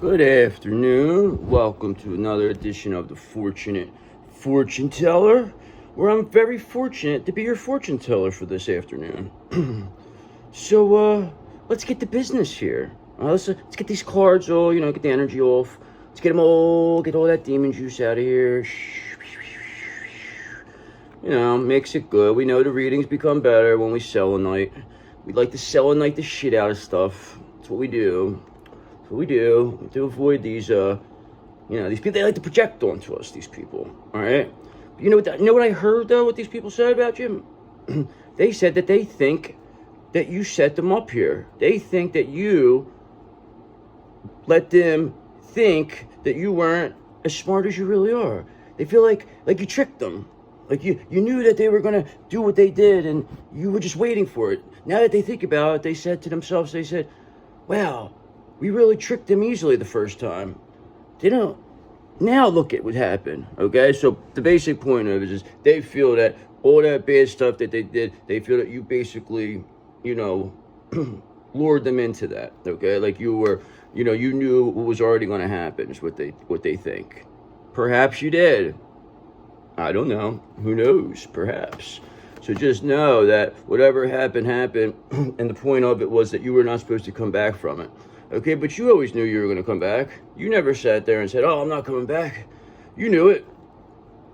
Good afternoon. Welcome to another edition of the Fortunate Fortune Teller, where I'm very fortunate to be your fortune teller for this afternoon. So, let's get to business here. Let's get these cards all, get the energy off. Let's get them all, get all that demon juice out of here. Makes it good. We know the readings become better when we selenite. We like to selenite the shit out of stuff. That's what we do. We do to avoid these, these people. They like to project onto us. These people, all right. You know what I heard though? What these people said about you? They said that they think that you set them up here. They think that you let them think that you weren't as smart as you really are. They feel like you tricked them. Like you knew that they were gonna do what they did, and you were just waiting for it. Now that they think about it, they said to themselves, "Wow. We really tricked them easily the first time. Now look at what happened, okay?" So the basic point of it is they feel that all that bad stuff that they did, they feel that you basically, lured them into that, okay? Like you were, you knew what was already going to happen is what they think. Perhaps you did. I don't know. Who knows? Perhaps. So just know that whatever happened, and the point of it was that you were not supposed to come back from it. Okay, but you always knew you were going to come back. You never sat there and said, "Oh, I'm not coming back." You knew it.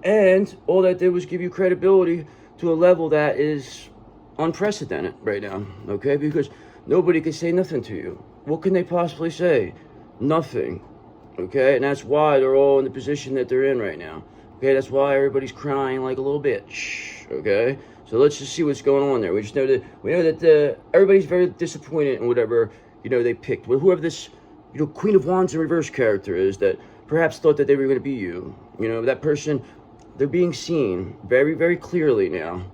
And all that did was give you credibility to a level that is unprecedented right now, okay? Because nobody can say nothing to you. What can they possibly say? Nothing, okay? And that's why they're all in the position that they're in right now, okay? That's why everybody's crying like a little bitch, okay? So let's just see what's going on there. We know that everybody's very disappointed in whatever they picked. Well, whoever this, Queen of Wands in reverse character is that perhaps thought that they were going to be you. That person, they're being seen very, very clearly now.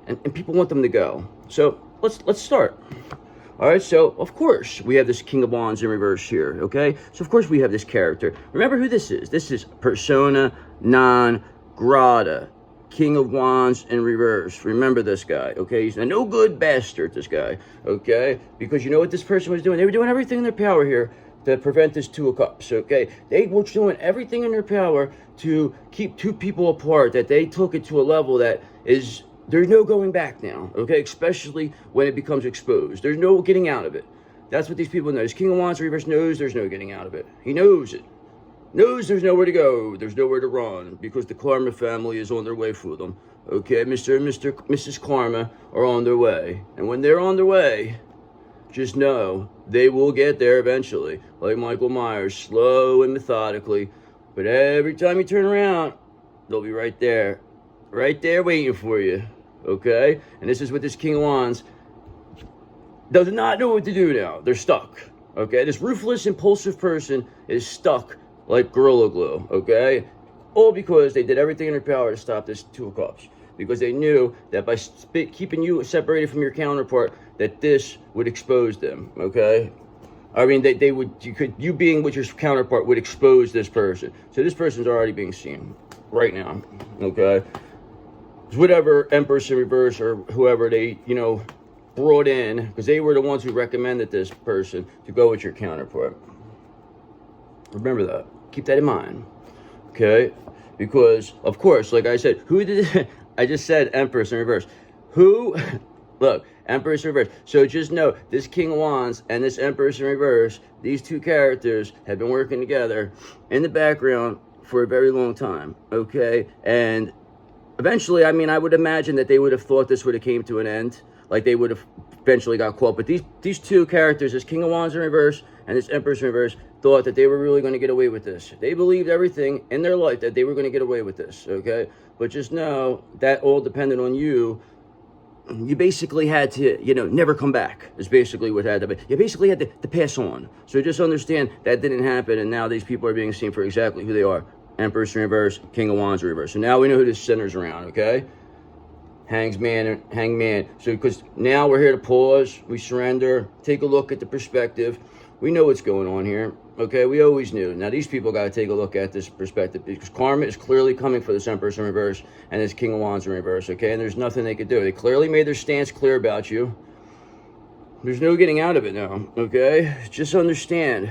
And people want them to go. So let's start. All right, so of course we have this King of Wands in reverse here, okay? So of course we have this character. Remember who this is. This is persona non grata. King of Wands in reverse. Remember this guy, okay? He's a no good bastard, this guy, okay? Because you know what this person was doing? They were doing everything in their power here to prevent this Two of Cups, okay? They were doing everything in their power to keep two people apart, that they took it to a level that is, there's no going back now, okay? Especially when it becomes exposed. There's no getting out of it. That's what these people know. This King of Wands in reverse knows there's no getting out of it. He knows it. Knows there's nowhere to go, there's nowhere to run, because the Karma family is on their way for them. Okay, Mrs. Karma are on their way. And when they're on their way, just know they will get there eventually. Like Michael Myers, slow and methodically. But every time you turn around, they'll be right there waiting for you. Okay? And this is what this King of Wands does not know what to do now. They're stuck. Okay? This ruthless, impulsive person is stuck like Gorilla Glue, okay? All because they did everything in their power to stop this Two of Cups. Because they knew that by keeping you separated from your counterpart, that this would expose them, okay? I mean, you being with your counterpart would expose this person. So this person's already being seen right now, okay? Whatever Empress in reverse or whoever they, brought in, because they were the ones who recommended this person to go with your counterpart. Remember that. Keep that in mind. Okay? Because, of course, like I said, who did I just said Empress in reverse. Look, Empress in reverse. So just know, this King of Wands and this Empress in reverse, these two characters have been working together in the background for a very long time. Okay? And eventually, I would imagine that they would have thought this would have came to an end. Like they would have eventually got caught. But these two characters, this King of Wands in reverse and this Empress in reverse, thought that they were really going to get away with this. They believed everything in their life that they were going to get away with this, okay? But just know that all depended on you. You basically had to, never come back is basically what had to be. You basically had to pass on. So just understand that didn't happen, and now these people are being seen for exactly who they are. Empress in reverse, King of Wands in reverse. So now we know who this centers around, okay? Hangman. So because now we're here to pause, we surrender, take a look at the perspective. We know what's going on here, okay? We always knew. Now these people got to take a look at this perspective, because karma is clearly coming for this Empress in reverse and this King of Wands in reverse, okay? And there's nothing they could do. They clearly made their stance clear about you. There's no getting out of it now, okay? Just understand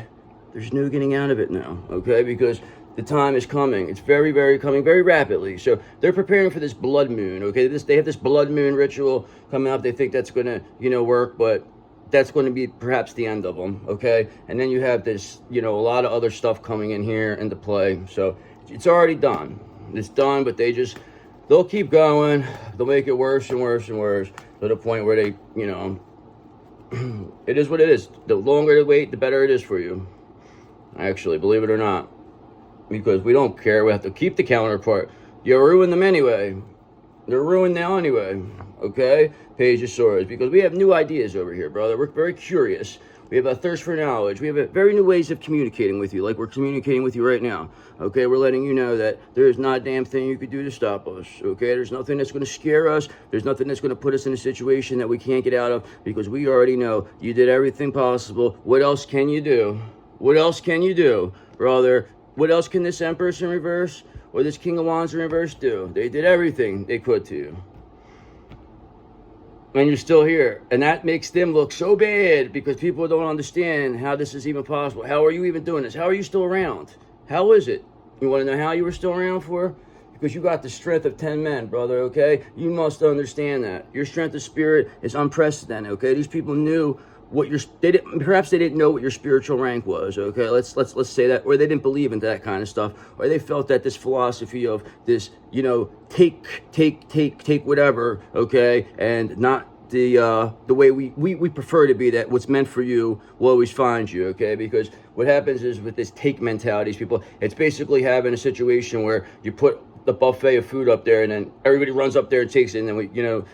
There's no getting out of it now, okay? Because the time is coming. It's very, very coming very rapidly. So they're preparing for this blood moon, okay? They have this blood moon ritual coming up. They think that's going to, work, but that's going to be perhaps the end of them, okay? And then you have this, a lot of other stuff coming in here into play. So it's already done. It's done, but they'll keep going. They'll make it worse and worse and worse to the point where they, it is what it is. The longer they wait, the better it is for you. Actually, believe it or not. Because we don't care. We have to keep the counterpart. You ruin them anyway. They're ruined now anyway. Okay? Page of Swords. Because we have new ideas over here, brother. We're very curious. We have a thirst for knowledge. We have very new ways of communicating with you, like we're communicating with you right now. Okay? We're letting you know that there is not a damn thing you could do to stop us. Okay? There's nothing that's going to scare us. There's nothing that's going to put us in a situation that we can't get out of, because we already know you did everything possible. What else can you do? What else can you do, brother? What else can this Empress in reverse or this King of Wands in reverse do? They did everything they could to you. And you're still here. And that makes them look so bad, because people don't understand how this is even possible. How are you even doing this? How are you still around? How is it? You want to know how you were still around for? Because you got the strength of 10 men, brother, okay? You must understand that. Your strength of spirit is unprecedented, okay? These people knew what perhaps they didn't know what your spiritual rank was, okay? Let's say that, or they didn't believe in that kind of stuff, or they felt that this philosophy of this, take whatever, okay, and not the way we prefer to be, that what's meant for you will always find you, okay? Because what happens is, with this take mentality, people, it's basically having a situation where you put the buffet of food up there, and then everybody runs up there and takes it, and then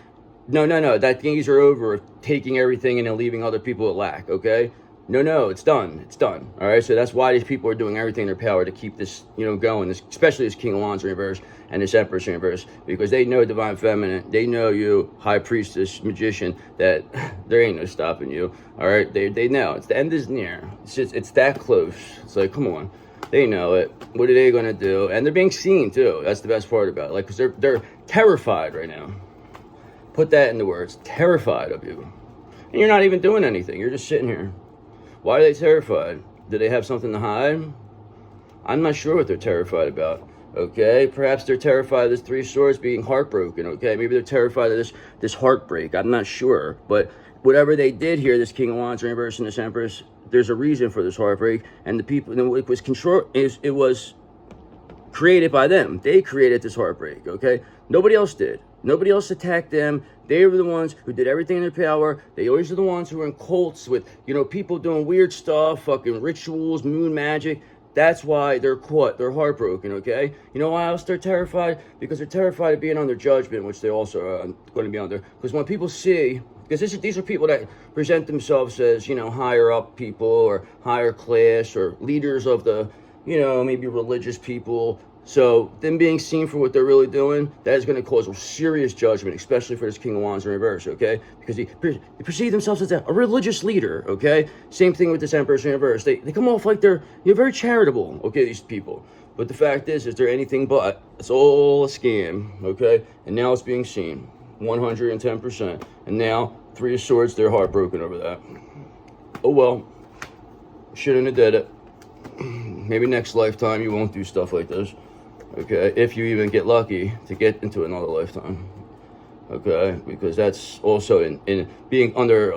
No, that days are over of taking everything and then leaving other people at lack, okay? No, it's done. It's done, all right? So that's why these people are doing everything in their power to keep this, going, especially this King of Wands in reverse and this Empress in reverse, because they know Divine Feminine, they know you, High Priestess, Magician, that there ain't no stopping you, all right? They know. It's the end is near. It's that close. It's like, come on. They know it. What are they going to do? And they're being seen, too. That's the best part about it, because they're terrified right now. Put that into words. Terrified of you. And you're not even doing anything. You're just sitting here. Why are they terrified? Do they have something to hide? I'm not sure what they're terrified about. Okay? Perhaps they're terrified of this Three of Swords being heartbroken. Okay? Maybe they're terrified of this heartbreak. I'm not sure. But whatever they did here, this King of Wands in reverse and this Empress, there's a reason for this heartbreak. And the people, it was created by them. They created this heartbreak. Okay? Nobody else did. Nobody else attacked them. They were the ones who did everything in their power. They always are the ones who were in cults with, people doing weird stuff, fucking rituals, moon magic. That's why they're caught. They're heartbroken, okay? You know why else they're terrified? Because they're terrified of being under judgment, which they also are going to be under. Because when people see, because these are people that present themselves as, higher up people or higher class or leaders of the, maybe religious people. So them being seen for what they're really doing, that is going to cause a serious judgment, especially for this King of Wands in reverse, okay? Because they perceive themselves as a religious leader, okay? Same thing with this Empress in reverse. They come off like they're very charitable, okay, these people. But the fact is they're anything but. It's all a scam, okay? And now it's being seen, 110%. And now, Three of Swords, they're heartbroken over that. Oh well, shouldn't have did it. Maybe next lifetime you won't do stuff like this. Okay, if you even get lucky to get into another lifetime. Okay, because that's also in being under,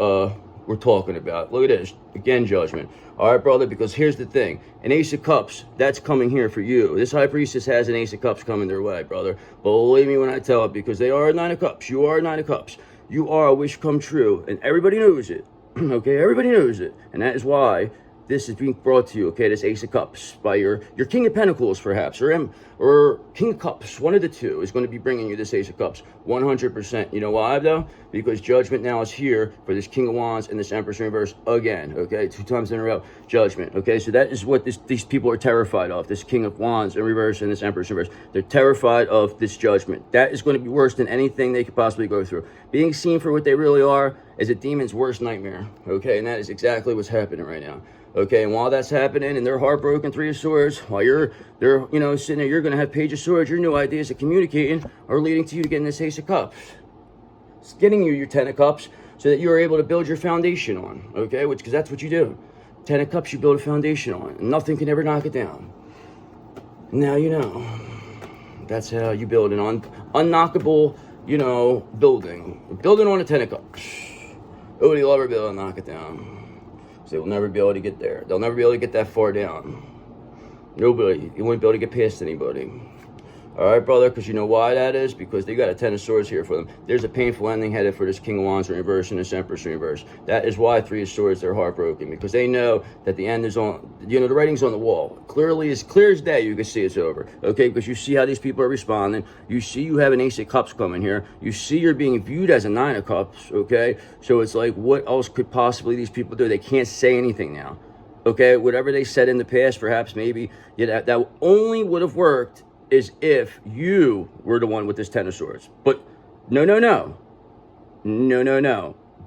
we're talking about. Look at this, again, judgment. All right, brother, because here's the thing. An Ace of Cups, that's coming here for you. This High Priestess has an Ace of Cups coming their way, brother. Believe me when I tell it, because they are a Nine of Cups. You are a Nine of Cups. You are a wish come true, and everybody knows it. Okay, everybody knows it. And that is why this is being brought to you, okay, this Ace of Cups, by your King of Pentacles, perhaps, or King of Cups. One of the two is going to be bringing you this Ace of Cups, 100%. You know why, though? Because judgment now is here for this King of Wands and this Empress in reverse again, okay? 2 times in a row, judgment, okay? So that is what these people are terrified of, this King of Wands in reverse and this Empress in reverse. They're terrified of this judgment. That is going to be worse than anything they could possibly go through. Being seen for what they really are is a demon's worst nightmare, okay? And that is exactly what's happening right now. Okay, and while that's happening and they're heartbroken, Three of Swords, while they're sitting there, you're going to have Page of Swords. Your new ideas of communicating are leading to you getting this Ace of Cups. It's getting you your Ten of Cups so that you're able to build your foundation on, okay, because that's what you do. Ten of Cups you build a foundation on, and nothing can ever knock it down. Now you know. That's how you build an unknockable, you know, building. Building on a Ten of Cups. Nobody will ever be able to knock it down. So they will never be able to get there. They'll never be able to get that far down. Nobody. You won't be able to get past anybody. All right, brother, because you know why that is? Because they got a Ten of Swords here for them. There's a painful ending headed for this King of Wands in reverse and this Empress in reverse. That is why Three of Swords, they're heartbroken, because they know that the end is on, you know, the writing's on the wall. Clearly, as clear as day, you can see it's over, okay? Because you see how these people are responding. You see you have an Ace of Cups coming here. You see you're being viewed as a Nine of Cups, okay? So it's like, what else could possibly these people do? They can't say anything now, okay? Whatever they said in the past, perhaps, maybe, yeah, that only would have worked is if you were the one with this Ten of Swords. But no.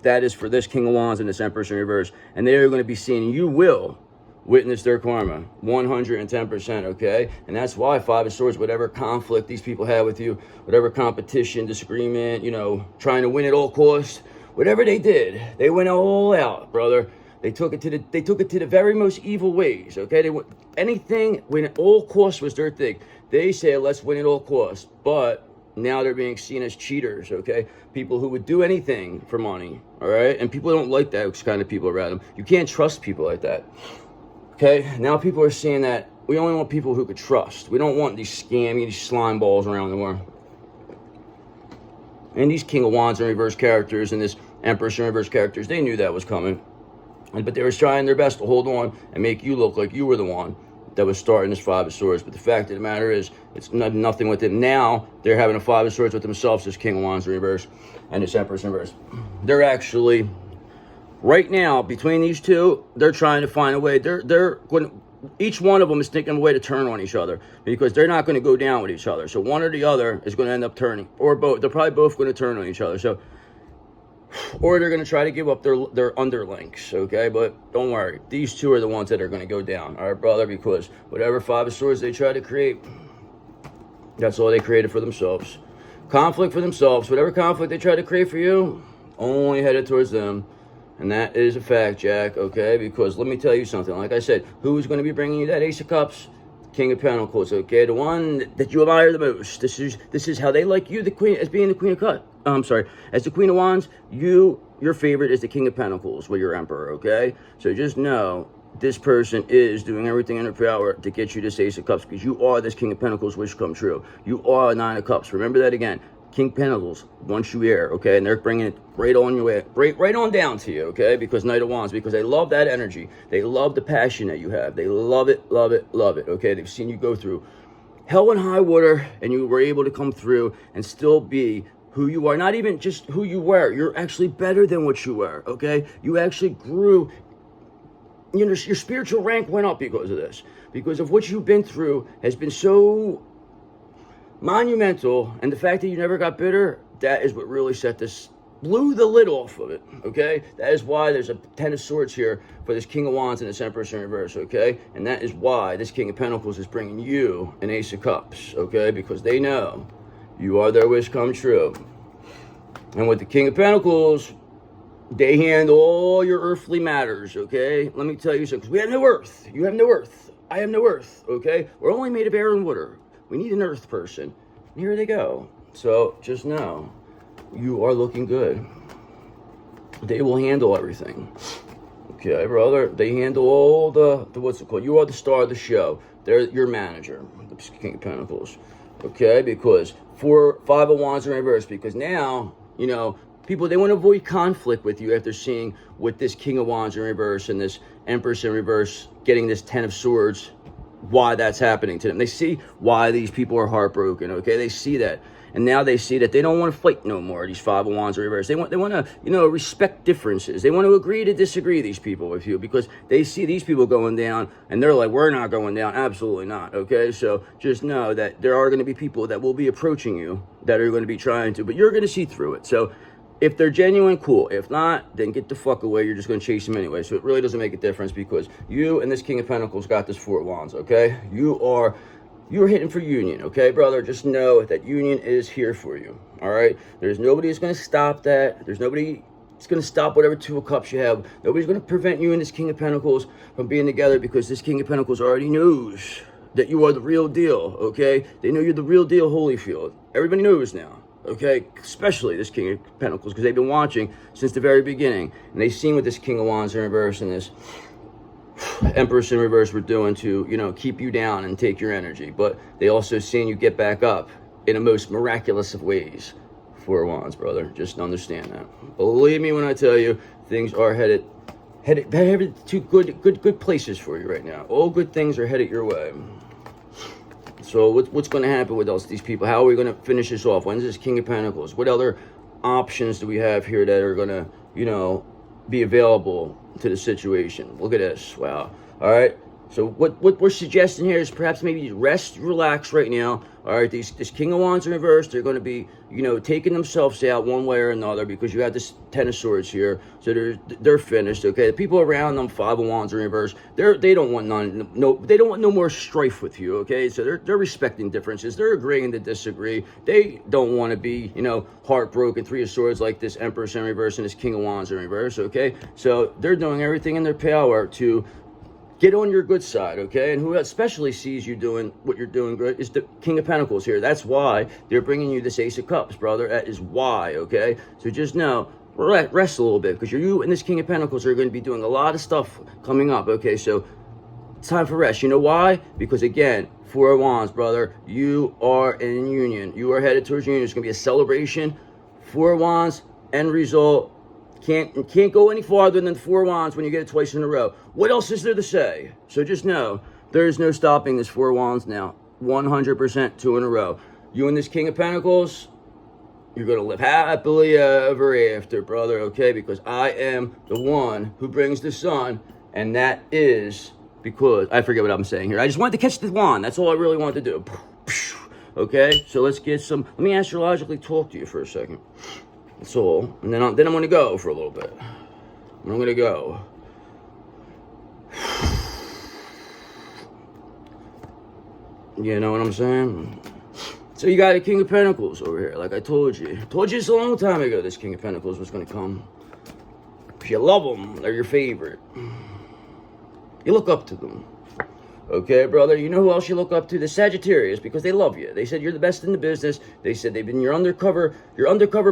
That is for this King of Wands and this Empress in reverse. And they are going to be seeing, you will witness their karma. 110%, okay? And that's why Five of Swords, whatever conflict these people have with you, whatever competition, disagreement, you know, trying to win at all costs, whatever they did, they went all out, brother. They took it to the very most evil ways, okay? They went anything when at all costs was their thing. They say, let's win at all costs, but now they're being seen as cheaters, okay? People who would do anything for money, all right? And people don't like those kind of people around them. You can't trust people like that, okay? Now people are seeing that we only want people who could trust. We don't want these scammy, these slime balls around the world. And these King of Wands in reverse characters and this Empress in reverse characters, they knew that was coming. But they were trying their best to hold on and make you look like you were the one that was starting this Five of Swords. But the fact of the matter is, it's nothing with them. Now, they're having a Five of Swords with themselves, this King of Wands in reverse and this Empress in reverse. They're actually, right now, between these two, they're trying to find a way. They're going, each one of them is thinking of a way to turn on each other, because they're not going to go down with each other. So one or the other is going to end up turning, or both. They're probably both going to turn on each other. So, or they're going to try to give up their underlings, okay? But don't worry. These two are the ones that are going to go down, all right, brother? Because whatever Five of Swords they try to create, that's all they created for themselves. Conflict for themselves. Whatever conflict they try to create for you, only headed towards them. And that is a fact, Jack, okay? Because let me tell you something. Like I said, who is going to be bringing you that Ace of Cups? King of Pentacles, okay? The one that you admire the most. This is how they like you, the Queen, as being the Queen of Cups. As the Queen of Wands, your favorite is the King of Pentacles with your Emperor, okay? So just know this person is doing everything in their power to get you this Ace of Cups, because you are this King of Pentacles wish come true. You are a Nine of Cups. Remember that again. King of Pentacles, once you air, okay? And they're bringing it right on your way, right on down to you, okay? Because Knight of Wands, because they love that energy. They love the passion that you have. They love it, okay? They've seen you go through hell and high water, and you were able to come through and still be who you are. Not even just who you were. You're actually better than what you were, okay? You actually grew. You know, your spiritual rank went up because of this. Because of what you've been through has been so monumental, and the fact that you never got bitter, that is what really blew the lid off of it, okay? That is why there's a Ten of Swords here for this King of Wands and this Empress in reverse, okay? And that is why this King of Pentacles is bringing you an Ace of Cups, okay? Because they know you are their wish come true. And with the King of Pentacles, they handle all your earthly matters, okay? Let me tell you something, because we have no earth. You have no earth. I have no earth, okay? We're only made of air and water. We need an earth person. And here they go. So just know, you are looking good. They will handle everything. Okay, brother? They handle all the what's it called? You are the star of the show. They're your manager, the King of Pentacles. Okay? Because Five of Wands in reverse. Because now, you know, people, they want to avoid conflict with you after seeing with this King of Wands in reverse and this Empress in reverse getting this Ten of Swords, why that's happening to them. They see why these people are heartbroken, okay? They see that. And now they see that they don't want to fight no more, these Five of Wands in reverse. They want to, you know, respect differences. They want to agree to disagree, these people, with you, because they see these people going down, and they're like, we're not going down. Absolutely not, okay? So just know that there are going to be people that will be approaching you that are going to be trying to, but you're going to see through it. So if they're genuine, cool. If not, then get the fuck away. You're just going to chase them anyway. So it really doesn't make a difference, because you and this King of Pentacles got this Four of Wands, okay? You're hitting for union, okay, brother? Just know that union is here for you, all right? There's nobody that's going to stop that. There's nobody It's going to stop whatever Two of Cups you have. Nobody's going to prevent you and this King of Pentacles from being together, because this King of Pentacles already knows that you are the real deal, okay? They know you're the real deal, Holyfield. Everybody knows now, okay? Especially this King of Pentacles, because they've been watching since the very beginning. And they've seen what this King of Wands in reverse and this Empress in reverse were doing to, you know, keep you down and take your energy. But they also seen you get back up in the most miraculous of ways. Four of Wands, brother. Just understand that. Believe me when I tell you, things are headed to good places for you right now. All good things are headed your way. So what's going to happen with these people? How are we going to finish this off? When's this King of Pentacles? What other options do we have here that are going to, you know, be available to the situation? Look at this. Wow. All right. So what we're suggesting here is perhaps maybe rest, relax right now. All right, this King of Wands in reverse, they're going to be, you know, taking themselves out one way or another, because you have this Ten of Swords here. So they're finished. Okay, the people around them, Five of Wands in reverse, they don't want no more strife with you. Okay, so they're respecting differences. They're agreeing to disagree. They don't want to be, you know, heartbroken. Three of Swords like this Empress in reverse and this King of Wands in reverse. Okay, so they're doing everything in their power to get on your good side, okay? And who especially sees you doing what you're doing good is the King of Pentacles here. That's why they're bringing you this Ace of Cups, brother. That is why, okay? So just know, rest a little bit, because you and this King of Pentacles are going to be doing a lot of stuff coming up, okay? So it's time for rest. You know why? Because, again, Four of Wands, brother, you are in union. You are headed towards union. It's going to be a celebration. Four of Wands, end result. Can't go any farther than Four of Wands when you get it twice in a row. What else is there to say? So just know, there is no stopping this Four of Wands now. 100% two in a row. You and this King of Pentacles, you're going to live happily ever after, brother, okay? Because I am the one who brings the sun, and that is because, I forget what I'm saying here. I just wanted to catch the wand. That's all I really wanted to do. Okay, so let's get some, let me astrologically talk to you for a second. That's all. And then I'm going to go for a little bit. I'm going to go. You know what I'm saying? So you got a King of Pentacles over here, like I told you. Told you this a long time ago, this King of Pentacles was going to come. If you love them, they're your favorite. You look up to them. Okay, brother, you know who else you look up to? The Sagittarius, because they love you. They said you're the best in the business. They said they've been your undercover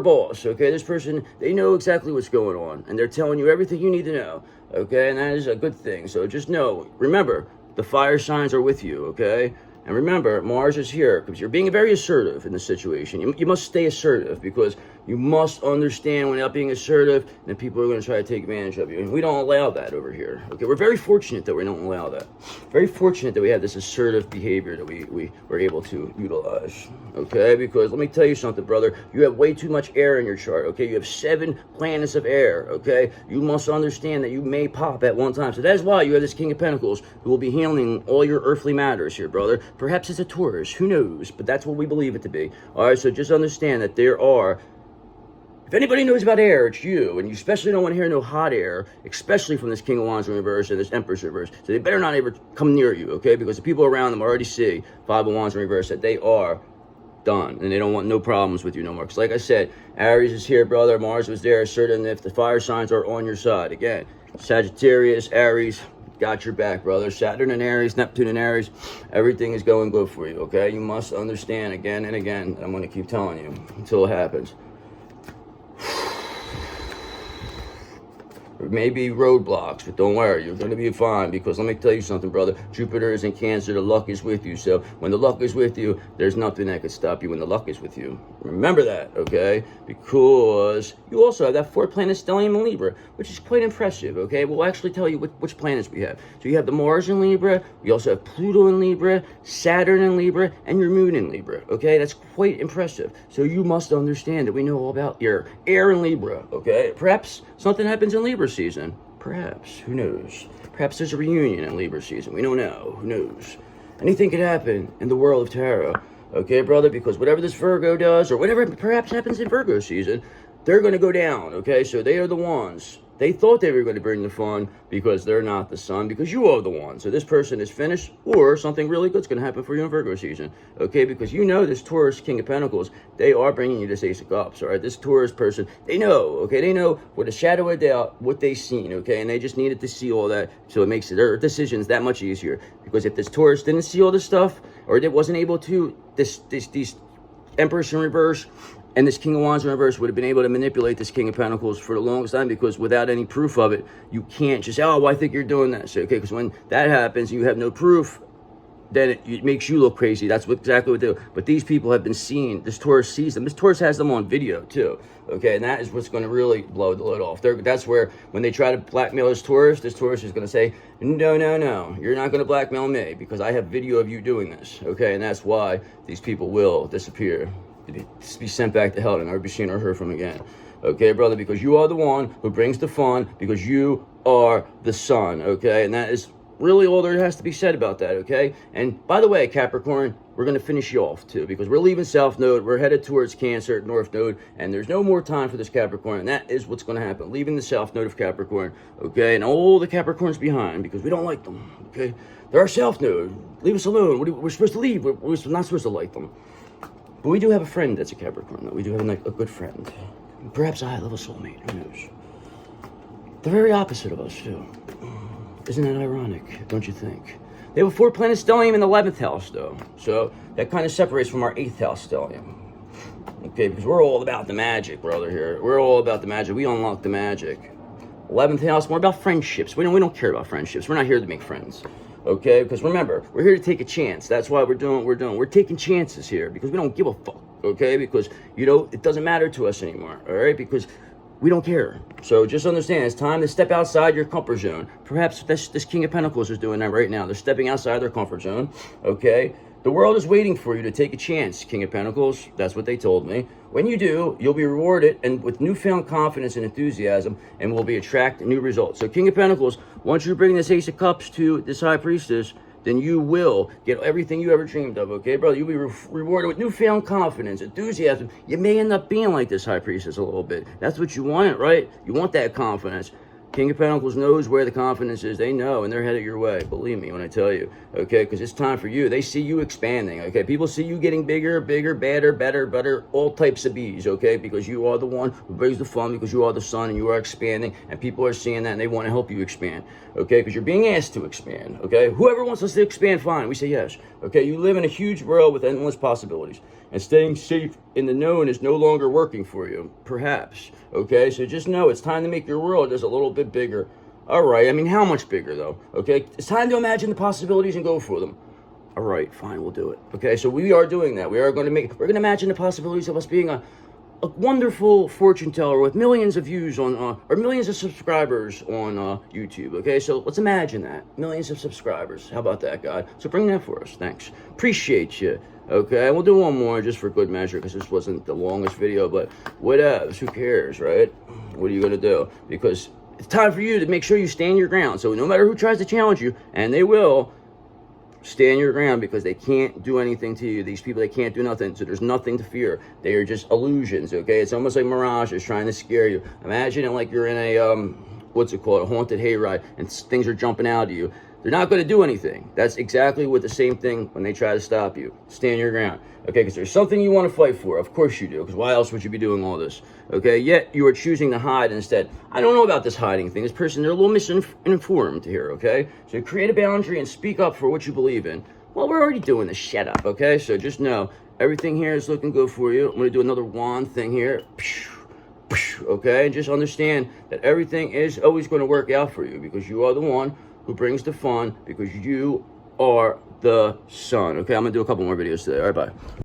boss. Okay, this person, they know exactly what's going on, and they're telling you everything you need to know. Okay, and that is a good thing. So just know, remember, the fire signs are with you. Okay, and remember, Mars is here because you're being very assertive in this situation. You must stay assertive, because you must understand when not being assertive, then people are going to try to take advantage of you. And we don't allow that over here. Okay, we're very fortunate that we don't allow that. Very fortunate that we have this assertive behavior that we were able to utilize. Okay, because let me tell you something, brother. You have way too much air in your chart. Okay, you have 7 planets of air. Okay, you must understand that you may pop at one time. So that's why you have this King of Pentacles who will be handling all your earthly matters here, brother. Perhaps it's a Taurus. Who knows? But that's what we believe it to be. All right, so just understand that there are, if anybody knows about air, it's you. And you especially don't want to hear no hot air, especially from this King of Wands in reverse and this Empress in reverse. So they better not ever come near you, okay? Because the people around them already see Five of Wands in reverse, that they are done. And they don't want no problems with you no more. Because like I said, Aries is here, brother. Mars was there, certain if the fire signs are on your side. Again, Sagittarius, Aries, got your back, brother. Saturn and Aries, Neptune and Aries, everything is going good for you, okay? You must understand again and again. I'm going to keep telling you until it happens. There may be roadblocks, but don't worry, you're going to be fine, because let me tell you something, brother. Jupiter is in Cancer, the luck is with you. So when the luck is with you, there's nothing that could stop you when the luck is with you. Remember that, okay? Because you also have that 4-planet stellium in Libra, which is quite impressive, okay? We'll actually tell you which planets we have. So you have the Mars in Libra, we also have Pluto in Libra, Saturn in Libra, and your moon in Libra, okay? That's quite impressive. So you must understand that we know all about your air in Libra, okay? Perhaps something happens in Libra season. Perhaps. Who knows? Perhaps there's a reunion in Libra season. We don't know. Who knows? Anything could happen in the world of tarot. Okay, brother? Because whatever this Virgo does, or whatever perhaps happens in Virgo season, they're going to go down. Okay? So they are the ones They thought they were going to bring the fun because they're not the sun, because you are the one. So this person is finished, or something really good's going to happen for you in Virgo season, okay? Because you know this Taurus King of Pentacles, they are bringing you this Ace of Cups, all right? This Taurus person, they know, okay? They know with a shadow of doubt what they've seen, okay? And they just needed to see all that, so it makes their decisions that much easier. Because if this Taurus didn't see all this stuff, or it wasn't able to, these Empress in reverse and this King of Wands in reverse would have been able to manipulate this King of Pentacles for the longest time, because without any proof of it, you can't just say, oh, well, I think you're doing this, okay? Because when that happens, you have no proof, then it makes you look crazy. That's exactly what they do. But these people have been seen. This Taurus sees them. This Taurus has them on video too, okay? And that is what's going to really blow the lid off. That's where, when they try to blackmail this Taurus is going to say, no, you're not going to blackmail me, because I have video of you doing this, okay? And that's why these people will disappear, be sent back to hell and never be seen or heard from again, okay, brother? Because you are the one who brings the fun, because you are the sun, okay? And that is really all there has to be said about that, okay? And by the way, Capricorn, we're going to finish you off too, because we're leaving South Node, we're headed towards Cancer, North Node, and there's no more time for this Capricorn, and that is what's going to happen, leaving the South Node of Capricorn, okay? And all the Capricorns behind, because we don't like them, okay? They're our South Node. Leave us alone. We're supposed to leave. We're not supposed to like them. But we do have a friend that's a Capricorn, though. We do have a good friend. Perhaps a high-level soulmate. Who knows? They're very opposite of us, too. Isn't that ironic, don't you think? They have a 4-planet stellium in the 11th house, though. So that kind of separates from our 8th house stellium. Okay, because we're all about the magic, brother, here. We're all about the magic. We unlock the magic. 11th house, more about friendships. We don't care about friendships. We're not here to make friends. Okay, because remember, we're here to take a chance. That's why we're doing what we're doing. We're taking chances here because we don't give a fuck, okay? Because, you know, it doesn't matter to us anymore, all right? Because we don't care. So just understand, it's time to step outside your comfort zone. Perhaps this King of Pentacles is doing that right now. They're stepping outside their comfort zone, okay? The world is waiting for you to take a chance, King of Pentacles. That's what they told me. When you do, you'll be rewarded and with newfound confidence and enthusiasm, and will be attract new results. So King of Pentacles, once you bring this Ace of Cups to this High Priestess, then you will get everything you ever dreamed of, okay, brother? You'll be rewarded with newfound confidence, enthusiasm. You may end up being like this High Priestess a little bit. That's what you want, right? You want that confidence. King of Pentacles knows where the confidence is. They know, and they're headed your way. Believe me when I tell you, okay? Because it's time for you. They see you expanding, okay? People see you getting bigger, better, better, all types of bees, okay? Because you are the one who brings the fun, because you are the sun, and you are expanding, and people are seeing that, and they want to help you expand, okay? Because you're being asked to expand, okay? Whoever wants us to expand, fine. We say yes, okay? You live in a huge world with endless possibilities, and staying safe in the known is no longer working for you, perhaps, okay? So just know it's time to make your world just a little bit bigger. All right, I mean, how much bigger, though, okay? It's time to imagine the possibilities and go for them. All right, fine, we'll do it, okay? So we are doing that. We're going to imagine the possibilities of us being a wonderful fortune teller with millions of views on, or millions of subscribers on YouTube, okay? So let's imagine that. Millions of subscribers. How about that, God? So bring that for us. Thanks. Appreciate you. Okay, we'll do one more just for good measure, because this wasn't the longest video, but whatevs, who cares, right? What are you going to do? Because it's time for you to make sure you stand your ground. So no matter who tries to challenge you, and they will, stand your ground, because they can't do anything to you. These people, they can't do nothing, so there's nothing to fear. They are just illusions, okay? It's almost like mirages trying to scare you. Imagine it like you're in a, what's it called, a haunted hayride, and things are jumping out at you. They're not going to do anything. That's exactly what the same thing when they try to stop you. Stand your ground, okay? Because there's something you want to fight for. Of course you do, because why else would you be doing all this, okay? Yet you are choosing to hide instead. I don't know about this hiding thing. This person, they're a little misinformed here, okay? So create a boundary and speak up for what you believe in. Well, we're already doing this. Shut up, okay? So just know, everything here is looking good for you. I'm going to do another wand thing here. Okay? And just understand that everything is always going to work out for you, because you are the one who brings the fun, because you are the sun. Okay, I'm gonna do a couple more videos today. All right, bye.